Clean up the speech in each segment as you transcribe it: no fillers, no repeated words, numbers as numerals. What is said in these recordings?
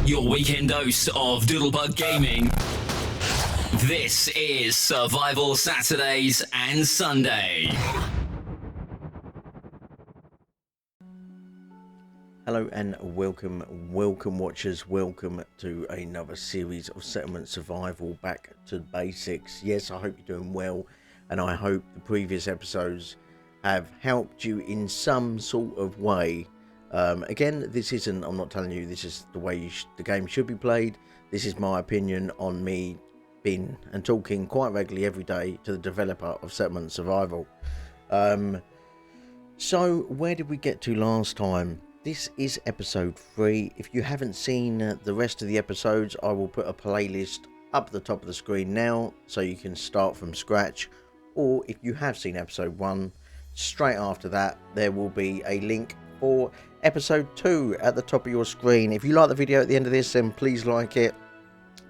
Your weekend dose of Doodlebug Gaming. This is Survival Saturdays and Sunday. Hello and welcome watchers, welcome to another series of Settlement Survival, back to basics. Yes, I hope you're doing well, and I hope the previous episodes have helped you in some sort of way. Again, this isn't, I'm not telling you this is the way the game should be played. This is my opinion on me being and talking quite regularly every day to the developer of Settlement Survival. So where did we get to last time? This is episode 3. If you haven't seen the rest of the episodes, I will put a playlist up at the top of the screen now so you can start from scratch. Or if you have seen episode 1, straight after that there will be a link for episode 2 at the top of your screen. If you like the video at the end of this, then please like it,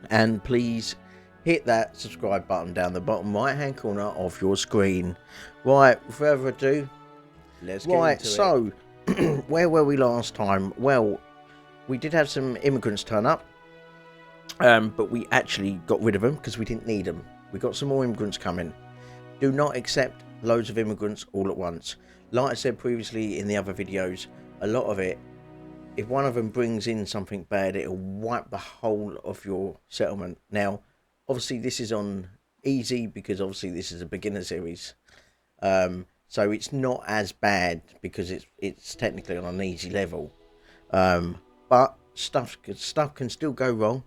and please hit that subscribe button down the bottom right hand corner of your screen. Right, without further ado, let's get into it. Where were we last time? Well, we did have some immigrants turn up, but we actually got rid of them because we didn't need them. We got some more immigrants coming. Do not accept loads of immigrants all at once. Like I said previously in the other videos, a lot of it, if one of them brings in something bad, it'll wipe the whole of your settlement. Now, obviously this is on easy because obviously this is a beginner series. So it's not as bad because it's technically on an easy level. But stuff can still go wrong,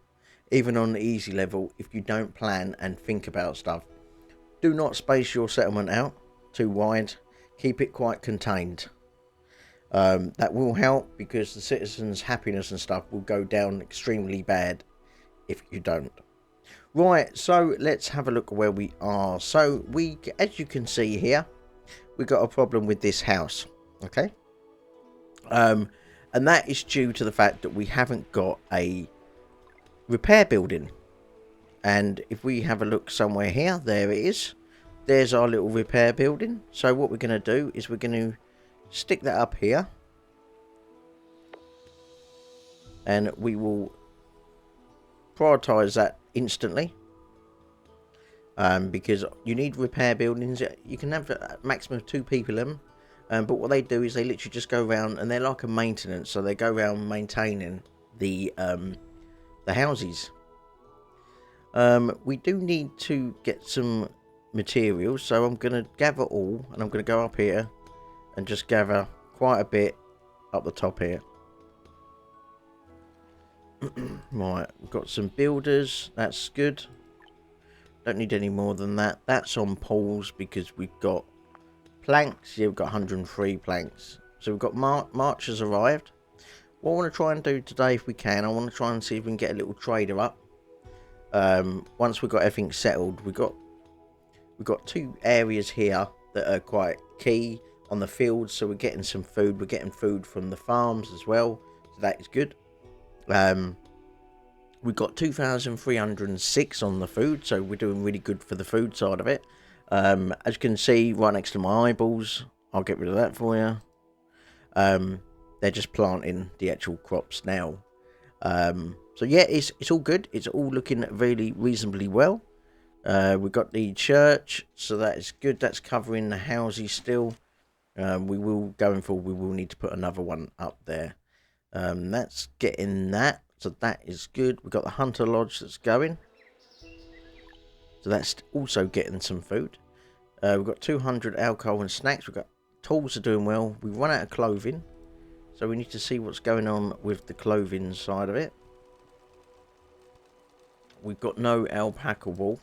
even on the easy level, if you don't plan and think about stuff. Do not space your settlement out too wide. Keep it quite contained. That will help because the citizens' happiness and stuff will go down extremely bad if you don't. Right, so let's have a look at where we are. So as you can see here, we got a problem with this house. Okay, and that is due to the fact that we haven't got a repair building. And if we have a look somewhere here, there it is. There's our little repair building. So what we're going to do is we're going to stick that up here, and we will prioritize that instantly, because you need repair buildings. You can have a maximum of 2 people in them, but what they do is they literally just go around, and they're like a maintenance, so they go around maintaining the houses. We do need to get some materials, so I'm going to gather all, and I'm going to go up here and just gather quite a bit up the top here. Right, we've got some builders, that's good. Don't need any more than that. That's on poles because we've got planks. Yeah, we've got 103 planks. So we've got March has arrived. What I want to try and do today, if we can, I want to try and see if we can get a little trader up. Once we've got everything settled, we've got 2 areas here that are quite key on the fields, so we're getting some food. We're getting food from the farms as well, so that is good. We've got 2,306 on the food, so we're doing really good for the food side of it. As you can see right next to my eyeballs, I'll get rid of that for you. They're just planting the actual crops now. So yeah, it's all good. It's all looking really reasonably well. We've got the church, so that is good. That's covering the houses still. We will, going forward, we will need to put another one up there. That's getting that, so that is good. We've got the hunter lodge that's going, so that's also getting some food. We've got 200 alcohol and snacks. We've got tools are doing well. We run out of clothing, so we need to see what's going on with the clothing side of it. We've got no alpaca wool,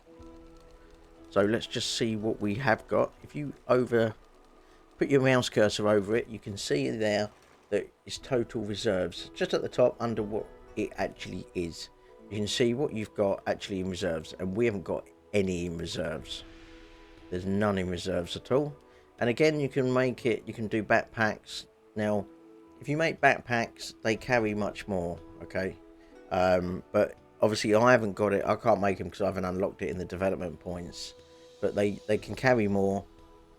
so let's just see what we have got. If you put your mouse cursor over it, you can see there that it's total reserves. Just at the top under what it actually is, you can see what you've got actually in reserves, and we haven't got any in reserves. There's none in reserves at all. And again, you can make it, you can do backpacks. Now, if you make backpacks, they carry much more, okay? But obviously I haven't got it, I can't make them because I haven't unlocked it in the development points. But they can carry more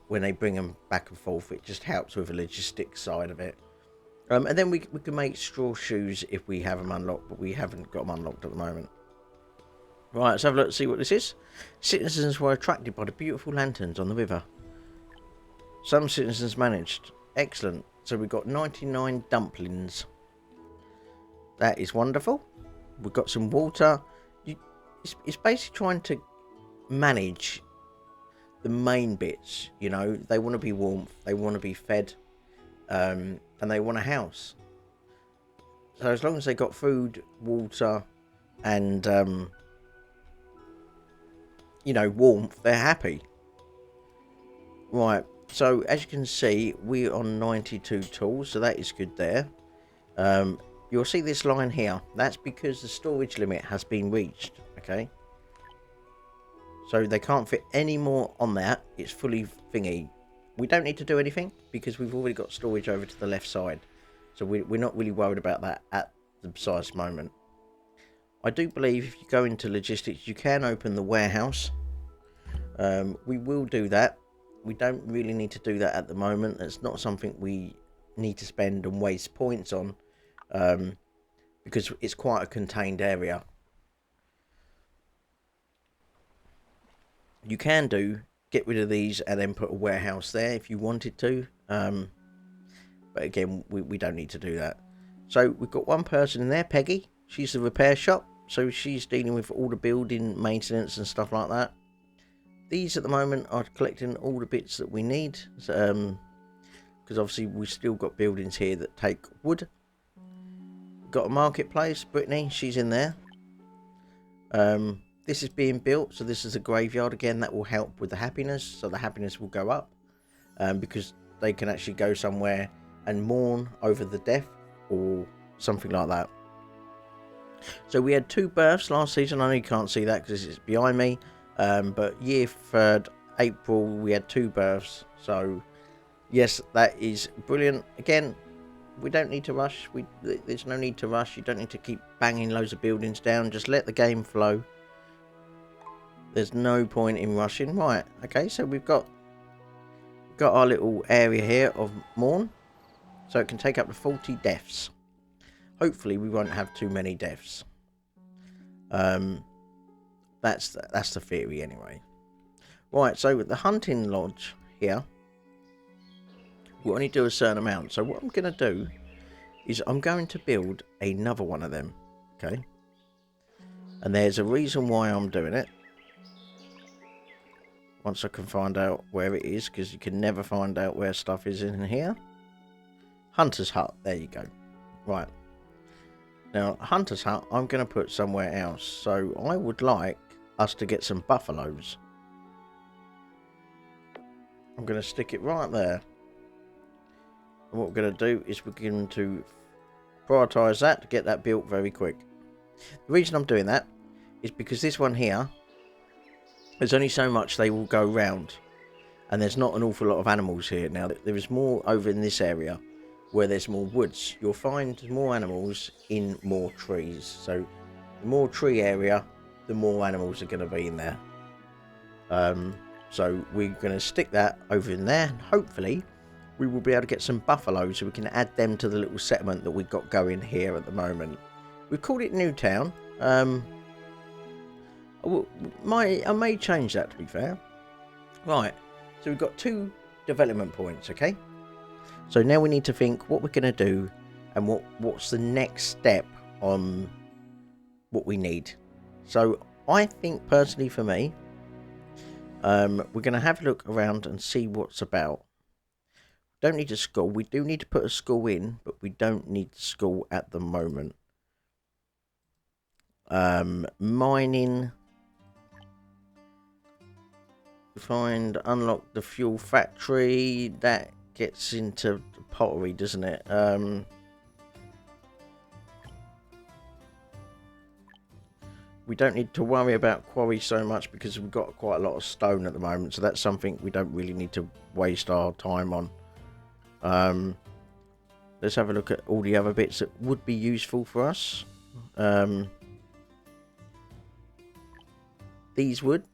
when they bring them back and forth. It just helps with the logistics side of it. And then we can make straw shoes if we have them unlocked, but we haven't got them unlocked at the moment. Right, let's have a look, see what this is. Citizens were attracted by the beautiful lanterns on the river. Some citizens managed. Excellent. So we've got 99 dumplings. That is wonderful. We've got some water. It's basically trying to manage the main bits. You know, they want to be warmth, they want to be fed, and they want a house. So as long as they got food, water, and you know, warmth, they're happy. Right. So as you can see, we're on 92 tools, so that is good there. You'll see this line here. That's because the storage limit has been reached. Okay. So they can't fit any more on that. It's fully thingy. We don't need to do anything because we've already got storage over to the left side. So we're not really worried about that at the precise moment. I do believe if you go into logistics, you can open the warehouse. We will do that. We don't really need to do that at the moment. It's not something we need to spend and waste points on, because it's quite a contained area. You can get rid of these and then put a warehouse there if you wanted to, but again, we don't need to do that. So we've got one person in there, Peggy. She's the repair shop, so she's dealing with all the building maintenance and stuff like that. These at the moment are collecting all the bits that we need, because obviously we've still got buildings here that take wood. Got a marketplace, Brittany, she's in there. This is being built, so this is a graveyard again. That will help with the happiness, so the happiness will go up, because they can actually go somewhere and mourn over the death or something like that. So we had 2 births last season. I know you can't see that because it's behind me. But year 3rd, April, we had 2 births. So yes, that is brilliant. Again, we don't need to rush. There's no need to rush. You don't need to keep banging loads of buildings down. Just let the game flow. There's no point in rushing. Right, okay, so we've got our little area here of mourn. So it can take up to 40 deaths. Hopefully we won't have too many deaths. That's the theory anyway. Right, so with the hunting lodge here, we only do a certain amount. So what I'm going to do is I'm going to build another one of them. Okay. And there's a reason why I'm doing it. Once I can find out where it is, because you can never find out where stuff is in here. Hunter's hut. There you go. Right. Now, Hunter's hut, I'm going to put somewhere else. So I would like us to get some buffaloes. I'm going to stick it right there. And what we're going to do is we're going to prioritise that to get that built very quick. The reason I'm doing that is because this one here, there's only so much they will go round. And there's not an awful lot of animals here. Now, there is more over in this area where there's more woods. You'll find more animals in more trees. So the more tree area, the more animals are going to be in there. So we're going to stick that over in there, and hopefully we will be able to get some buffaloes so we can add them to the little settlement that we've got going here at the moment. We've called it Newtown. I may change that, to be fair. Right, so we've got 2 development points, okay? So now we need to think what we're going to do and what's the next step on what we need. So I think personally for me, we're going to have a look around and see what's about. Don't need a school. We do need to put a school in, but we don't need the school at the moment. Mining. Unlock the fuel factory. That gets into pottery, doesn't it? We don't need to worry about quarry so much because we've got quite a lot of stone at the moment, so that's something we don't really need to waste our time on. Let's have a look at all the other bits that would be useful for us. These would.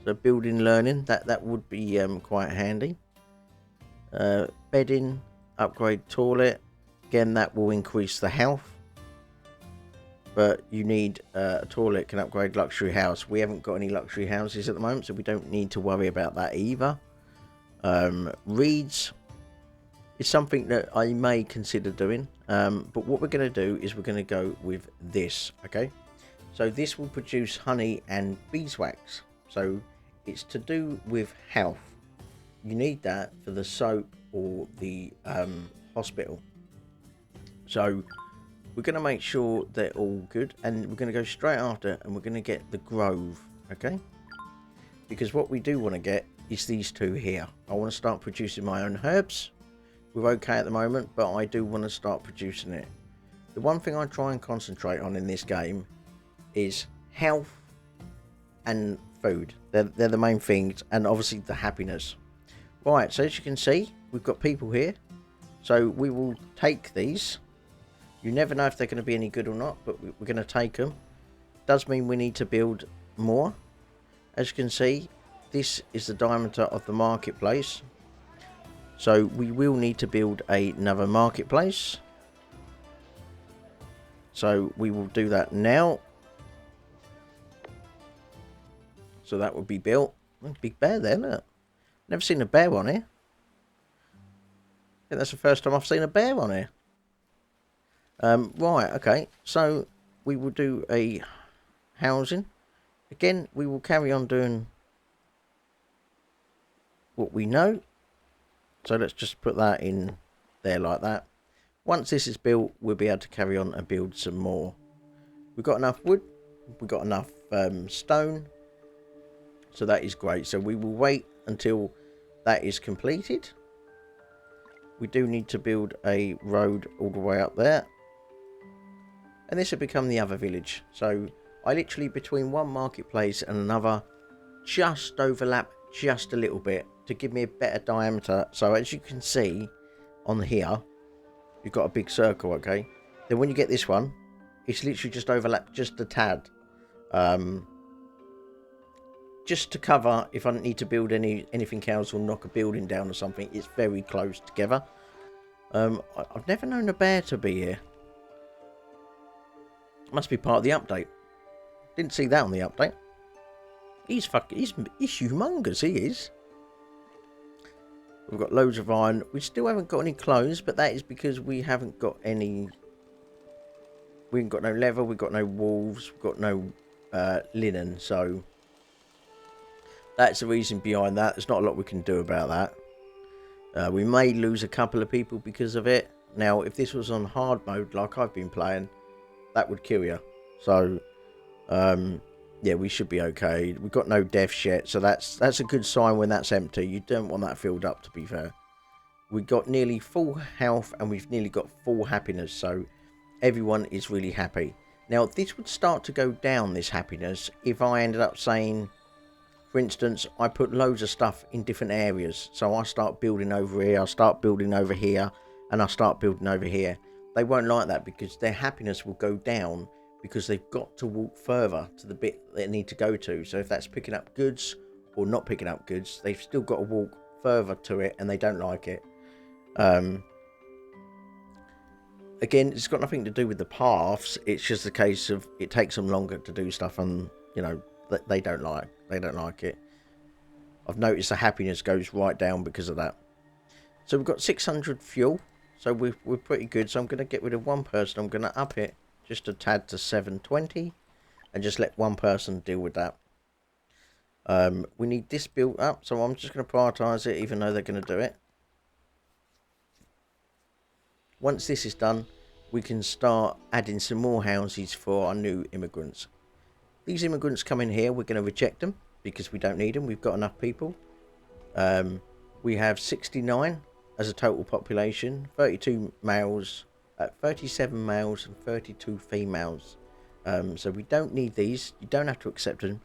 So building learning, that would be quite handy. Bedding, upgrade toilet. Again, that will increase the health. But you need a toilet can upgrade luxury house. We haven't got any luxury houses at the moment, so we don't need to worry about that either. Reeds is something that I may consider doing. But what we're going to do is we're going to go with this, okay? So this will produce honey and beeswax. So it's to do with health. You need that for the soap or the hospital. So we're going to make sure they're all good, and we're going to go straight after, and we're going to get the grove, okay? Because what we do want to get is these two here. I want to start producing my own herbs. We're okay at the moment, but I do want to start producing it. The one thing I try and concentrate on in this game is health and food. They're the main things, and obviously the happiness. Right, so as you can see, we've got people here. So we will take these. You never know if they're going to be any good or not, but we're going to take them. Does mean we need to build more. As you can see, this is the diameter of the marketplace. So we will need to build another marketplace. So we will do that now. So that would be built. Big bear there, look. Never seen a bear on here. I think that's the first time I've seen a bear on here. Right, okay. So we will do a housing. Again, we will carry on doing what we know. So let's just put that in there like that. Once this is built, we'll be able to carry on and build some more. We've got enough wood. We've got enough stone. So that is great. So we will wait until that is completed. We do need to build a road all the way up there. And this will become the other village. So I literally, between one marketplace and another, just overlap just a little bit to give me a better diameter. So as you can see on here, you've got a big circle, okay? Then when you get this one, it's literally just overlapped just a tad. Just to cover if I don't need to build anything else or knock a building down or something. It's very close together. I've never known a bear to be here. Must be part of the update. Didn't see that on the update. He's humongous, he is. We've got loads of iron. We still haven't got any clothes, but that is because we haven't got any. We haven't got no leather, we've got no wolves, we've got no linen, so that's the reason behind that. There's not a lot we can do about that. We may lose a couple of people because of it. Now, if this was on hard mode like I've been playing, that would kill you. So, yeah, we should be okay. We've got no deaths yet, so that's a good sign when that's empty. You don't want that filled up, to be fair. We've got nearly full health, and we've nearly got full happiness, so everyone is really happy. Now, this would start to go down, this happiness, if I ended up saying, for instance, I put loads of stuff in different areas. So I start building over here, I start building over here, and I start building over here. They won't like that because their happiness will go down because they've got to walk further to the bit they need to go to. So if that's picking up goods or not picking up goods, they've still got to walk further to it, and they don't like it. Again, it's got nothing to do with the paths. It's just a case of it takes them longer to do stuff, and you know they don't like it. I've noticed the happiness goes right down because of that. So we've got 600 fuel, so we're pretty good. So I'm going to get rid of one person. I'm going to up it just a tad to 720 and just let one person deal with that. We need this built up, so I'm just going to prioritise it even though they're going to do it. Once this is done, we can start adding some more houses for our new immigrants. These immigrants come in here, we're going to reject them because we don't need them. We've got enough people. We have 69 as a total population, 32 males, 37 males and 32 females. So we don't need these. You don't have to accept them.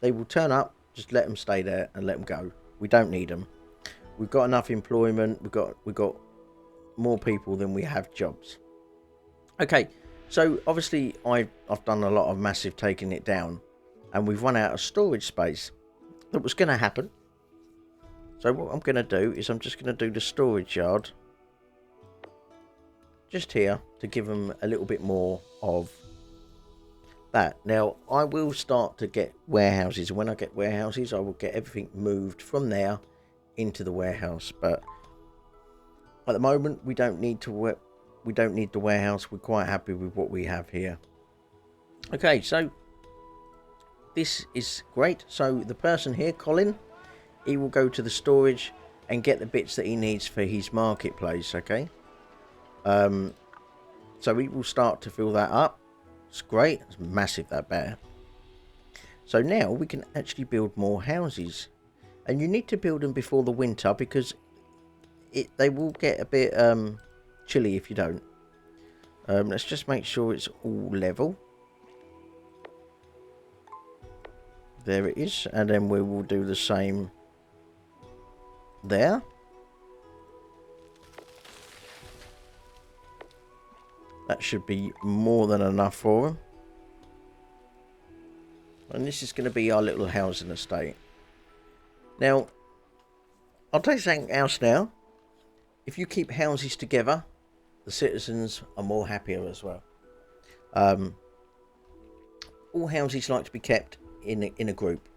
They will turn up, just let them stay there and let them go. We don't need them. We've got enough employment. We've got more people than we have jobs. Okay, so obviously I've done a lot of massive taking it down, and we've run out of storage space. That was going to happen. So what I'm going to do is I'm just going to do the storage yard just here to give them a little bit more of that. Now I will start to get warehouses, and when I get warehouses I will get everything moved from there into the warehouse, but at the moment we don't need the warehouse. We're quite happy with what we have here. Okay, so this is great. So the person here, Colin, he will go to the storage and get the bits that he needs for his marketplace. Okay, so we will start to fill that up. It's great. It's massive, that bear. So now we can actually build more houses, and you need to build them before the winter because they will get a bit chilly if you don't. Let's just make sure it's all level. There it is, and then we will do the same there. That should be more than enough for them. And this is going to be our little housing estate. Now, I'll tell you something else now. If you keep houses together, the citizens are more happier as well. All houses like to be kept in a group.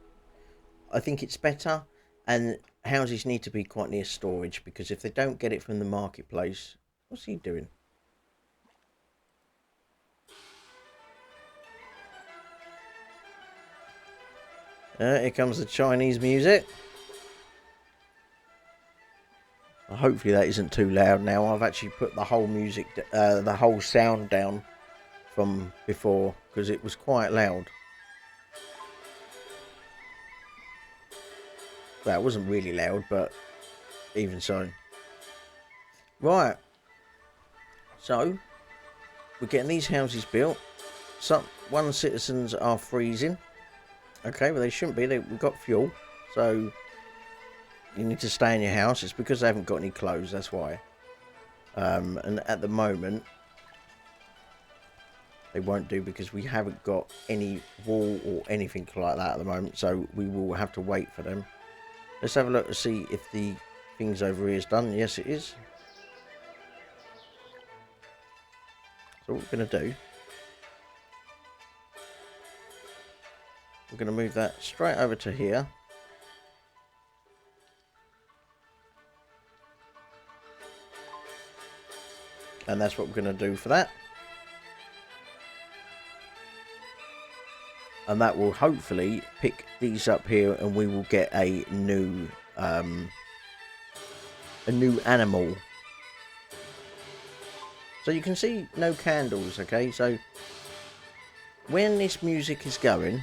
I think it's better, and houses need to be quite near storage, because if they don't get it from the marketplace, what's he doing? Here comes the Chinese music. Hopefully that isn't too loud now. I've actually put the whole music, the whole sound down from before because it was quite loud. That wasn't really loud, but even so. Right. So we're getting these houses built. One citizens are freezing. Okay, well they shouldn't be. We've got fuel, so you need to stay in your house. It's because they haven't got any clothes, that's why. And at the moment they won't do because we haven't got any wool or anything like that at the moment, so we will have to wait for them. Let's have a look to see if the things over here is done. Yes, it is. So what we're going to do, we're going to move that straight over to here. And that's what we're going to do for that. And that will hopefully pick these up here, and we will get a new animal. So you can see no candles, okay? So when this music is going,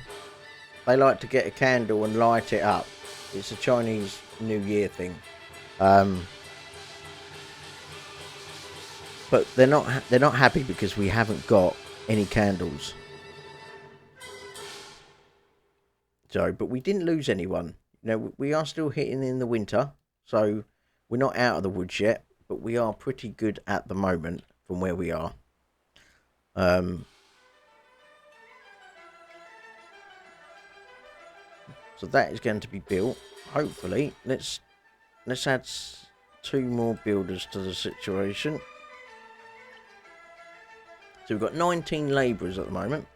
they like to get a candle and light it up. It's a Chinese New Year thing. But they're not happy because we haven't got any candles. So, but we didn't lose anyone. You know, we are still hitting in the winter, so we're not out of the woods yet, but we are pretty good at the moment from where we are. So that is going to be built. Hopefully, let's add 2 more builders to the situation. So we've got 19 labourers at the moment.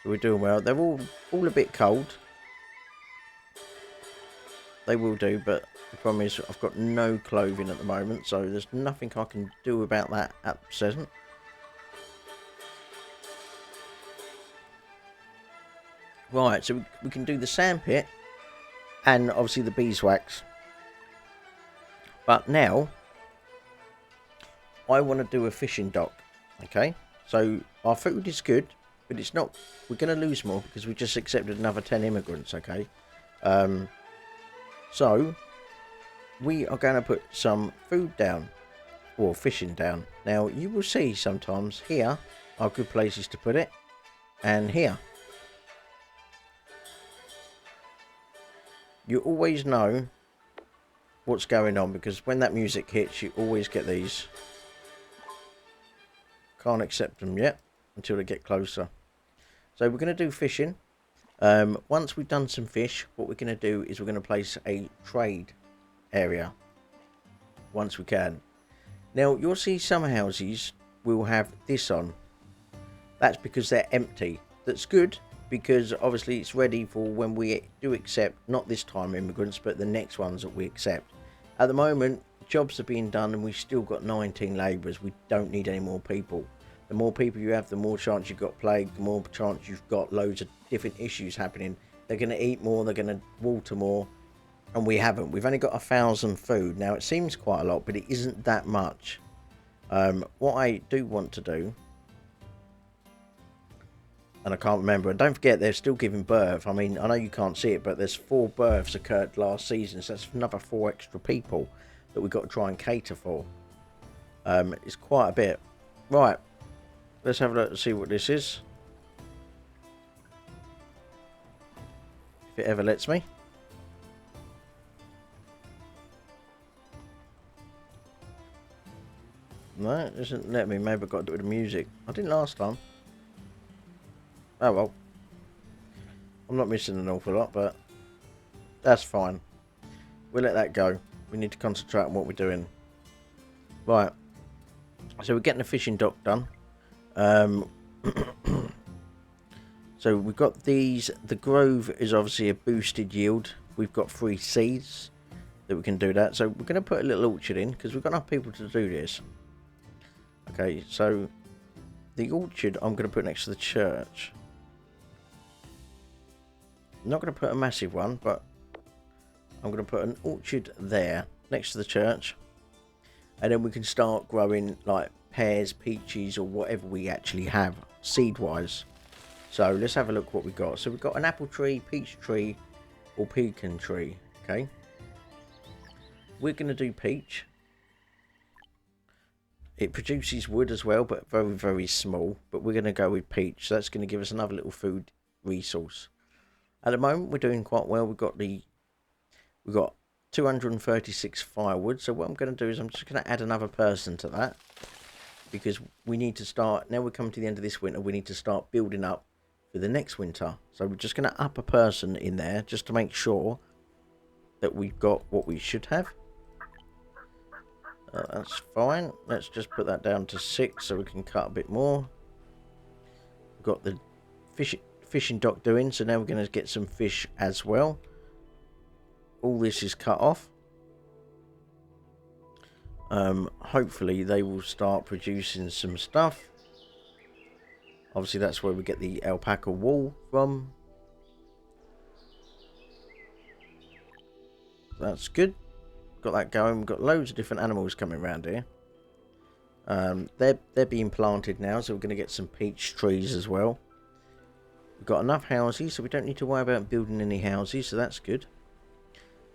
So we're doing well. They're all a bit cold. They will do, but the problem is I've got no clothing at the moment, so there's nothing I can do about that at present. Right, so we can do the sandpit and obviously the beeswax. But now I want to do a fishing dock. Okay, so our food is good, but it's not. We're going to lose more because we just accepted another 10 immigrants. Okay, so we are going to put some food down or fishing down. Now you will see sometimes here are good places to put it, and here. You always know what's going on because when that music hits, you always get these. Can't accept them yet until they get closer. So we're going to do fishing. Once we've done some fish, what we're going to do is we're going to place a trade area once we can. Now, you'll see some houses will have this on. That's because they're empty. That's good, because obviously it's ready for when we do accept, not this time immigrants, but the next ones that we accept. At the moment, jobs are being done and we've still got 19 labourers. We don't need any more people. The more people you have, the more chance you've got plague, the more chance you've got loads of different issues happening. They're going to eat more, they're going to water more, and we haven't. We've only got 1,000 food. Now, it seems quite a lot, but it isn't that much. What I do want to do, and I can't remember, and don't forget they're still giving birth. I mean, I know you can't see it, but there's 4 births occurred last season, so that's another 4 extra people that we've got to try and cater for. It's quite a bit. Right, let's have a look and see what this is. If it ever lets me. No, it doesn't let me. Maybe I've got to do it with the music. I didn't last time. Oh well. I'm not missing an awful lot, but that's fine. We'll let that go. We need to concentrate on what we're doing. Right. So we're getting the fishing dock done. So we've got these. The grove is obviously a boosted yield. We've got 3 seeds that we can do that. So we're going to put a little orchard in because we've got enough people to do this. Okay, so the orchard I'm going to put next to the church. I'm not going to put a massive one, but I'm going to put an orchard there next to the church. And then we can start growing like pears, peaches, or whatever we actually have seed-wise. So let's have a look what we've got. So we've got an apple tree, peach tree, or pecan tree. Okay. We're going to do peach. It produces wood as well, but very, very small. But we're going to go with peach. So that's going to give us another little food resource. At the moment, we're doing quite well. We've got 236 firewood. So what I'm going to do is I'm just going to add another person to that. Because we need to start, now we're coming to the end of this winter, we need to start building up for the next winter. So we're just going to up a person in there just to make sure that we've got what we should have. That's fine. Let's just put that down to 6 so we can cut a bit more. We've got the fishing dock doing, so now we're going to get some fish as well. All this is cut off. Hopefully they will start producing some stuff. Obviously that's where we get the alpaca wool from. That's good. Got that going. We've got loads of different animals coming around here. They're being planted now, so we're going to get some peach trees as well. We've got enough houses, so we don't need to worry about building any houses, so that's good.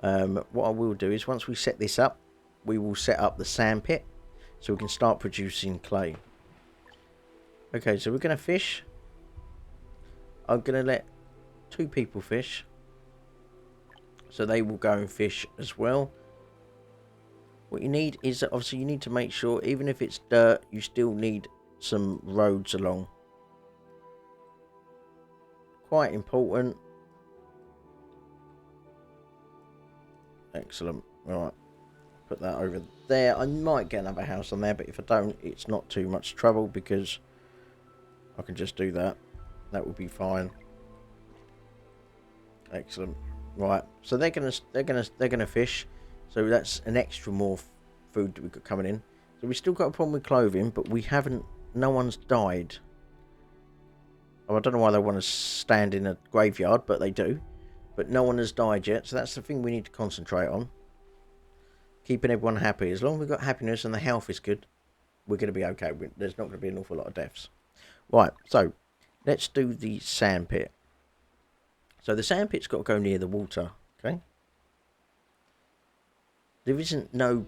What I will do is once we set this up, we will set up the sandpit so we can start producing clay. Okay, so we're going to fish. I'm going to let 2 people fish, so they will go and fish as well. What you need is, obviously you need to make sure, even if it's dirt, you still need some roads along. Quite important. Excellent. Alright. Put that over there. I might get another house on there, but if I don't, it's not too much trouble because I can just do that. That would be fine. Excellent. Right. So they're gonna fish. So that's an extra more food that we've got coming in. So we've still got a problem with clothing, but we haven't. No one's died. Oh, I don't know why they want to stand in a graveyard, but they do. But no one has died yet, so that's the thing we need to concentrate on. Keeping everyone happy. As long as we've got happiness and the health is good, we're going to be okay. There's not going to be an awful lot of deaths. Right, so let's do the sandpit. So the sandpit's got to go near the water, okay? There isn't no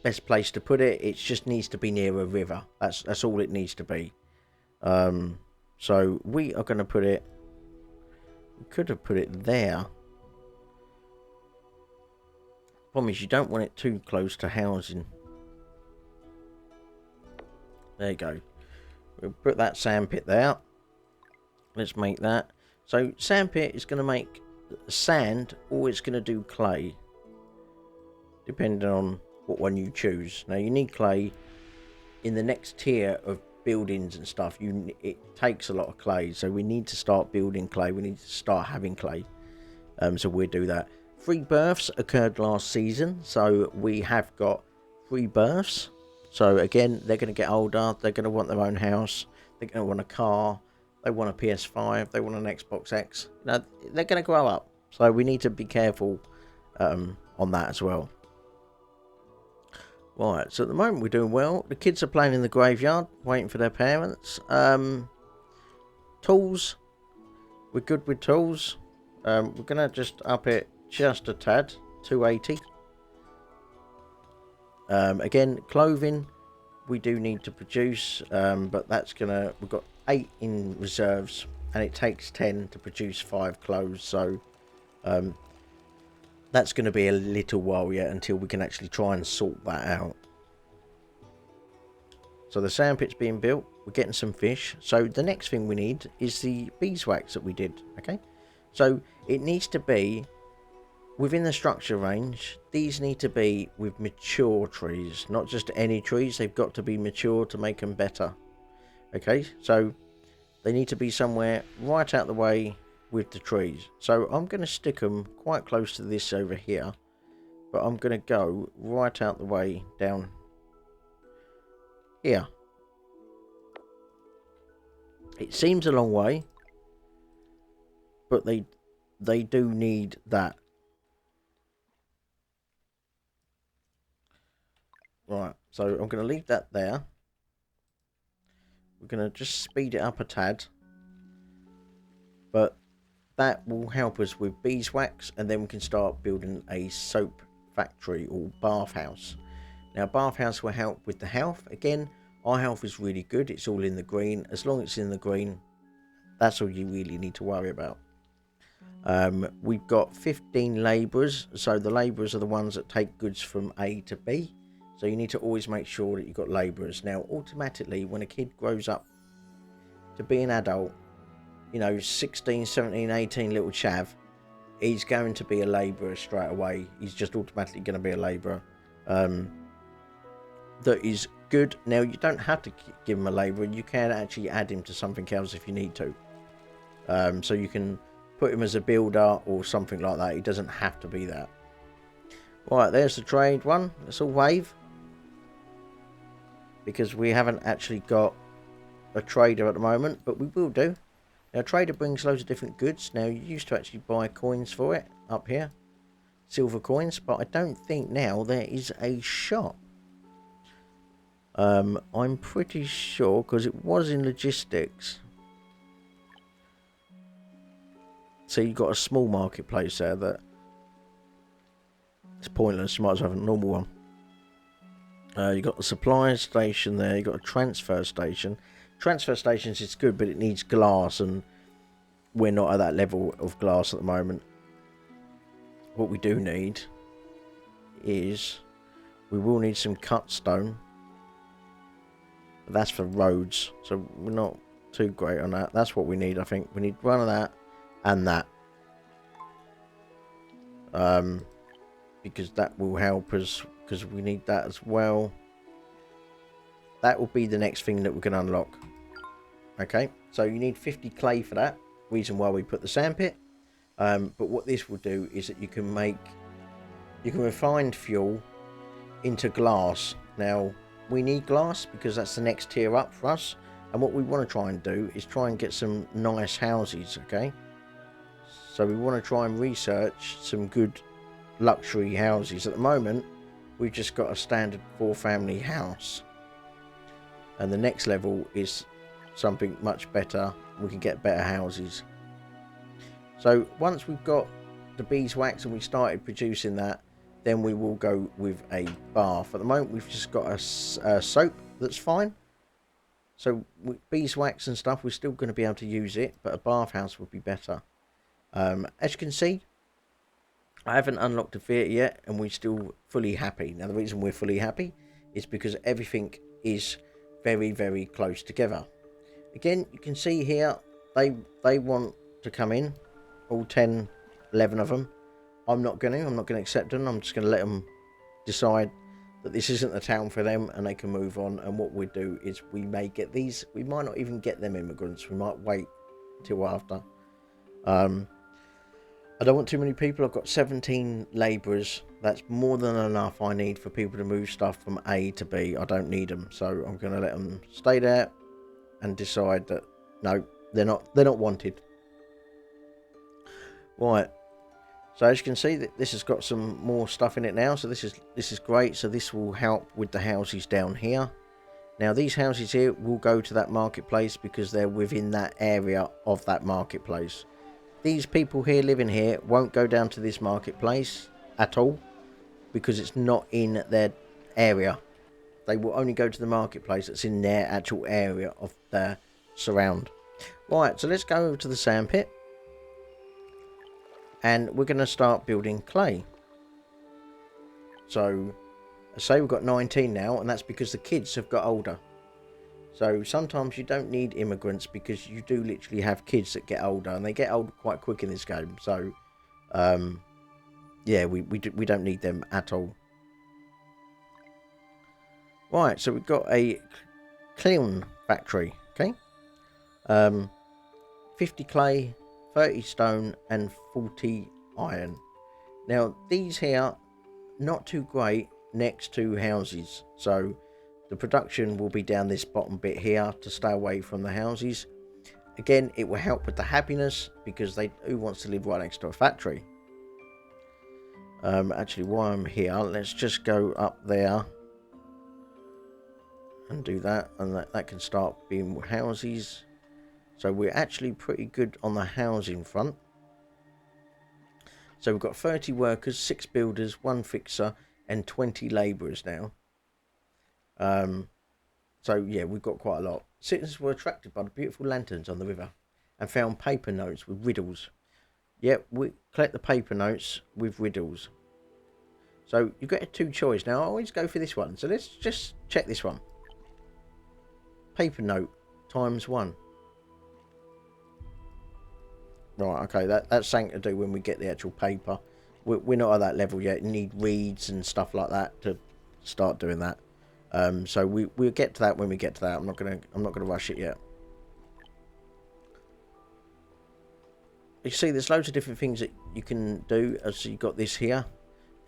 best place to put it. It just needs to be near a river. That's all it needs to be. So we are going to put it... We could have put it there. Problem is you don't want it too close to housing. There you go. We'll put that sandpit there. Let's make that. So sandpit is going to make sand, or it's going to do clay, depending on what one you choose. Now you need clay in the next tier of buildings and stuff. It takes a lot of clay, so we need to start building clay. We need to start having clay. So we'll do that. 3 births occurred last season, so we have got 3 births. So again, they're going to get older. They're going to want their own house. They're going to want a car. They want a PS5. They want an Xbox X. Now, they're going to grow up. So we need to be careful on that as well. Right, so at the moment we're doing well. The kids are playing in the graveyard, waiting for their parents. Tools. We're good with tools. We're going to just up it just a tad. 280. Again, clothing. We do need to produce. But that's going to... We've got 8 in reserves. And it takes 10 to produce 5 clothes. So... that's going to be a little while yet until we can actually try and sort that out. So the sandpit's being built. We're getting some fish. So the next thing we need is the beeswax that we did. Okay. So it needs to be within the structure range. These need to be with mature trees, not just any trees. They've got to be mature to make them better. Okay. So they need to be somewhere right out the way with the trees. So I'm going to stick them quite close to this over here, but I'm going to go right out the way down here. It seems a long way, but they do need that. Right, so I'm going to leave that there. We're going to just speed it up a tad, but that will help us with beeswax, and then we can start building a soap factory or bathhouse. Now, bathhouse will help with the health. Again, our health is really good. It's all in the green. As long as it's in the green, that's all you really need to worry about. We've got 15 labourers. So the labourers are the ones that take goods from A to B. So you need to always make sure that you've got labourers. Now, automatically, when a kid grows up to be an adult, you know, 16, 17, 18 little chav, he's going to be a labourer straight away. He's just automatically going to be a labourer. That is good. Now, you don't have to give him a labourer. You can actually add him to something else if you need to. So you can put him as a builder or something like that. He doesn't have to be that. Right, there's the trade one. Let's all wave. Because we haven't actually got a trader at the moment, but we will do. Now, trader brings loads of different goods. Now, you used to actually buy coins for it up here. Silver coins, but I don't think now there is a shop. I'm pretty sure, because it was in logistics. So you've got a small marketplace there that it's pointless. You might as well have a normal one. You've got the supply station there. You've got a transfer station. Transfer stations is good, but it needs glass, and we're not at that level of glass at the moment. What we do need is we will need some cut stone. But that's for roads, so we're not too great on that. That's what we need, I think. We need one of that and that. Because that will help us, because we need that as well. That will be the next thing that we can unlock. Okay, so you need 50 clay for that. Reason why we put the sandpit. But what this will do is that you can refine fuel into glass. Now, we need glass because that's the next tier up for us. And what we want to try and do is try and get some nice houses, okay? So we want to try and research some good luxury houses. At the moment, we've just got a standard 4-family house. And the next level is something much better. We can get better houses. So once we've got the beeswax and we started producing that, then we will go with a bath. At the moment, we've just got a soap that's fine. So with beeswax and stuff, we're still going to be able to use it, but a bathhouse would be better. As you can see, I haven't unlocked a theatre yet, and we're still fully happy. Now, the reason we're fully happy is because everything is very, very close together. Again, you can see here, they want to come in, all 10, 11 of them. I'm not going to accept them. I'm just going to let them decide but this isn't the town for them, and they can move on. And what we do is we may get these. We might not even get them immigrants. We might wait till after. I don't want too many people. I've got 17 labourers. That's more than enough I need for people to move stuff from A to B. I don't need them, so I'm going to let them stay there and decide that no, they're not wanted. Right. So as you can see, that this has got some more stuff in it now. So this is great. So this will help with the houses down here. Now these houses here will go to that marketplace because they're within that area of that marketplace. These people here living here won't go down to this marketplace at all because it's not in their area. They will only go to the marketplace that's in their actual area of their surround. Right, so let's go over to the sandpit. And we're going to start building clay. So, I say we've got 19 now, and that's because the kids have got older. So sometimes you don't need immigrants because you do literally have kids that get older, and they get old quite quick in this game. So, yeah, we don't need them at all. Right, so we've got a kiln factory, okay? 50 clay, 30 stone, and 40 iron. Now, these here, not too great next to houses. So, the production will be down this bottom bit here to stay away from the houses. Again, it will help with the happiness because who wants to live right next to a factory? Actually, while I'm here, let's just go up there and do that, and that can start being houses. So we're actually pretty good on the housing front. So we've got 30 workers, 6 builders, 1 fixer, and 20 labourers now. So yeah, we've got quite a lot. Citizens were attracted by the beautiful lanterns on the river and found paper notes with riddles. Yep, we collect the paper notes with riddles. So you get a 2 choice. Now I always go for this one. So let's just check this one. Paper note times 1. Right, okay, that's something to do when we get the actual paper. We're not at that level yet. You need reeds and stuff like that to start doing that. So we'll get to that when we get to that. I'm not gonna rush it yet. You see, there's loads of different things that you can do. So you got this here.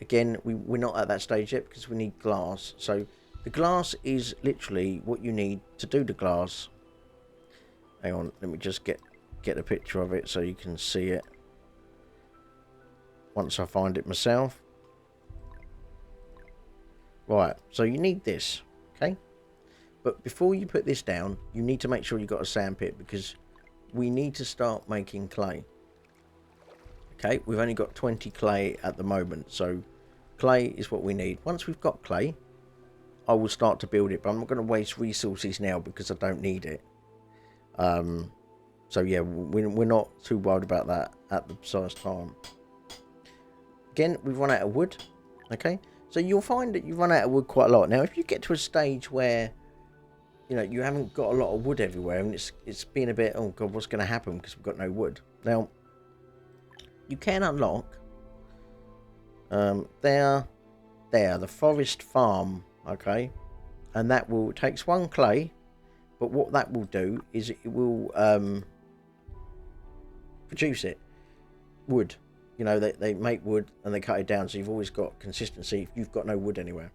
Again, we're not at that stage yet because we need glass. So the glass is literally what you need to do the glass. Hang on, let me just get a picture of it so you can see it once I find it myself. Right, so you need this, okay? But before you put this down, you need to make sure you've got a sandpit because we need to start making clay. Okay, we've only got 20 clay at the moment, so clay is what we need. Once we've got clay, I will start to build it, but I'm not going to waste resources now because I don't need it. So yeah, we're not too worried about that at the precise time. Again, we've run out of wood. Okay, so you'll find that you run out of wood quite a lot. Now, if you get to a stage where, you know, you haven't got a lot of wood everywhere, and it's been a bit, oh god, what's going to happen because we've got no wood. Now, you can unlock the forest farm. Okay, and that takes 1 clay, but what that will do is it will produce wood. You know, they make wood and they cut it down, so you've always got consistency if you've got no wood anywhere.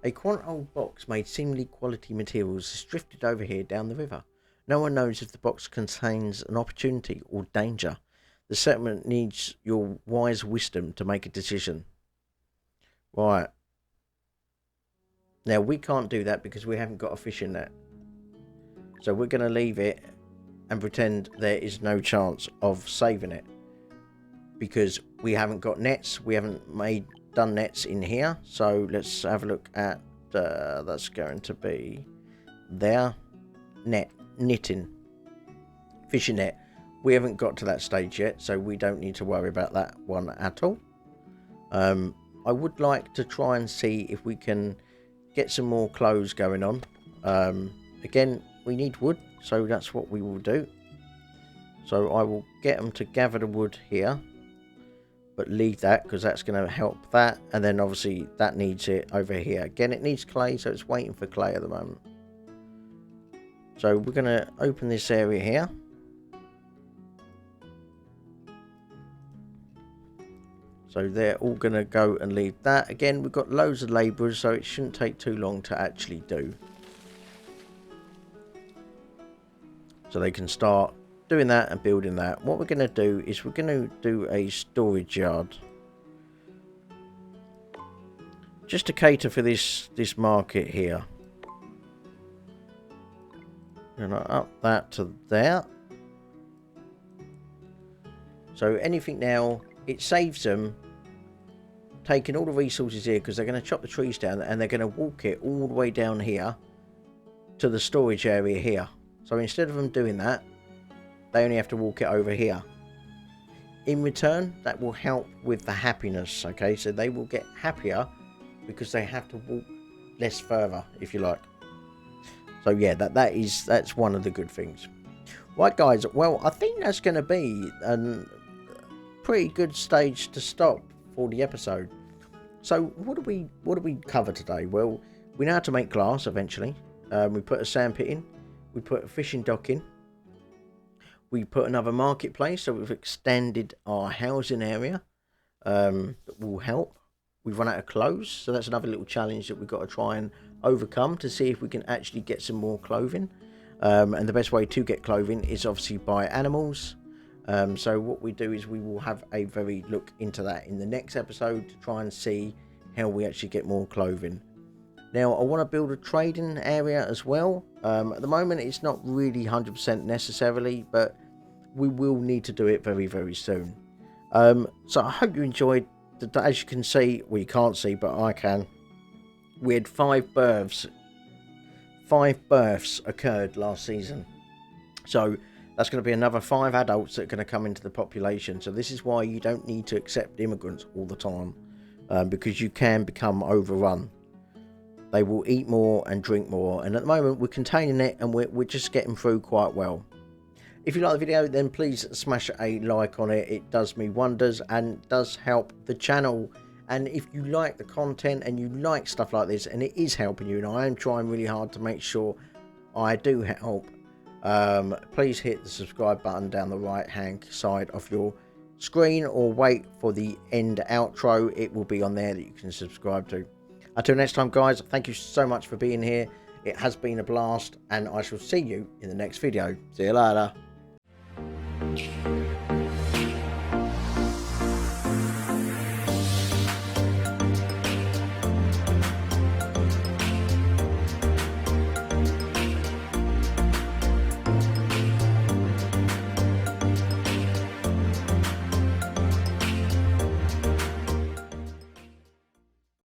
A quaint old box made seemingly quality materials is drifted over here down the river. No one knows if the box contains an opportunity or danger. The settlement needs your wise wisdom to make a decision. Right. Now, we can't do that because we haven't got a fishing net. So we're going to leave it and pretend there is no chance of saving it. Because we haven't got nets. We haven't done nets in here. So let's have a look at, that's going to be there. Knitting. Fishing net. We haven't got to that stage yet, so we don't need to worry about that one at all. I would like to try and see if we can get some more clothes going on. Again, we need wood, so that's what we will do. So I will get them to gather the wood here. but leave that because that's going to help that. And then obviously that needs it over here. Again, it needs clay, so it's waiting for clay at the moment. So we're going to open this area here. So they're all going to go and leave that. Again, we've got loads of labourers, so it shouldn't take too long to actually do. So they can start doing that and building that. What we're going to do is we're going to do a storage yard. Just to cater for this market here. I'm going to up that to there. So anything now, it saves them taking all the resources here because they're going to chop the trees down and they're going to walk it all the way down here to the storage area here. So instead of them doing that, they only have to walk it over here. In return, that will help with the happiness, okay? So they will get happier because they have to walk less further, if you like. So yeah, that's one of the good things. Right, guys, well, I think that's going to be a pretty good stage to stop for the episode. So what do we cover today? Well, we know how to make glass eventually. We put a sandpit in. We put a fishing dock in. We put another marketplace, so we've extended our housing area. That will help. We've run out of clothes, so that's another little challenge that we've got to try and overcome to see if we can actually get some more clothing. And the best way to get clothing is obviously by animals. So what we do is we will have a very look into that in the next episode to try and see how we actually get more clothing. Now, I want to build a trading area as well. At the moment, it's not really 100% necessarily, but we will need to do it very, very soon. So I hope you enjoyed. As you can see, well, you can't see, but I can. We had 5 births. 5 births occurred last season. So that's going to be another 5 adults that are going to come into the population. So this is why you don't need to accept immigrants all the time, because you can become overrun. They will eat more and drink more, and at the moment we're containing it and we're just getting through quite well. If you like the video, then please smash a like on it. It does me wonders and does help the channel. And if you like the content and you like stuff like this and it is helping you, and I am trying really hard to make sure I do help, please hit the subscribe button down the right hand side of your screen, or wait for the end outro. It will be on there that you can subscribe to. Until next time, guys, thank you so much for being here. It has been a blast, and I shall see you in the next video. See you later.